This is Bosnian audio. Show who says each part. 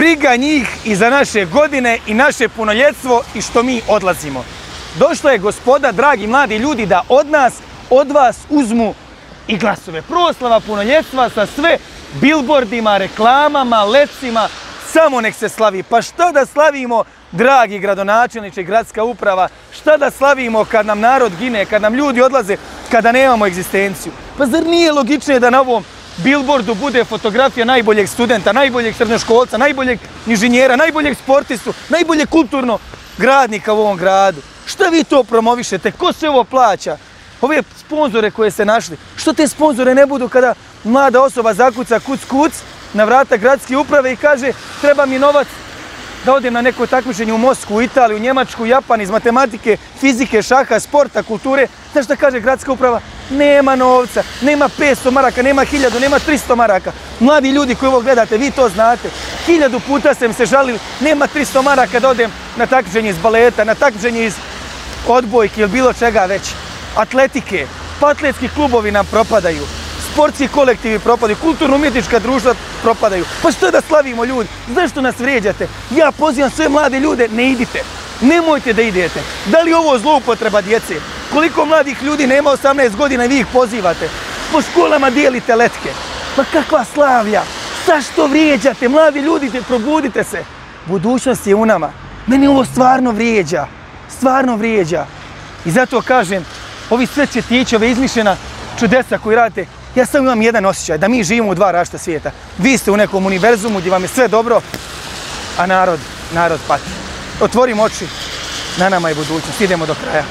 Speaker 1: briga njih i za naše godine i naše punoljetstvo i što mi odlazimo. Došla je gospoda, dragi mladi ljudi, da od nas, od vas uzmu i glasove. Proslava punoljetstva sa sve bilbordima, reklamama, lecima, samo nek se slavi. Pa šta da slavimo, dragi gradonačelniče, gradska uprava, šta da slavimo kad nam narod gine, kad nam ljudi odlaze, kada nemamo egzistenciju? Pa zar nije logičnije da na ovom bilbordu bude fotografija najboljeg studenta, najboljeg srednjoškolca, najboljeg inženjera, najboljeg sportistu, najboljeg kulturnog gradnika u ovom gradu? Šta vi to promovišete? Ko se ovo plaća? Ove sponzore koje ste našli, što te sponzore ne budu kada mlada osoba zakuca kuc na vrata gradske uprave i kaže treba mi novac da odem na neko takmičenje u Moskvu, u Italiju, u Njemačku, Japan, iz matematike, fizike, šaha, sporta, kulture. Znaš šta kaže gradska uprava? Nema novca, nema 500 maraka, nema 1000, nema 300 maraka. Mladi ljudi koji ovo gledate, vi to znate. 1000 puta sam se žalili, nema 300 maraka da odem na takmičenje iz baleta, na takmičenje iz odbojke ili bilo čega već. Atletike, pa atletski klubovi nam propadaju, sportski kolektivi propadaju, kulturno-umjetnička društva propadaju. Pa što da slavimo ljudi? Zašto nas vrijeđate? Ja pozivam sve mlade ljude, ne idite. Nemojte da idete. Da li ovo zloupotreba djece? Koliko mladih ljudi nema 18 godina i vi ih pozivate? Po školama dijelite letke. Pa kakva slavlja? Zašto vrijeđate? Mladi ljudi, probudite se. Budućnost je u nama. Meni ovo stvarno vrijeđa. Stvarno vrijeđa. I zato kažem, ovi sve cvjetići, ove izmišljena čudesa koji radite, ja samo imam jedan osjećaj, da mi živimo u dva različita svijeta. Vi ste u nekom univerzumu gdje vam je sve dobro, a narod pati. Otvorimo oči, na nama je budućnost, idemo do kraja.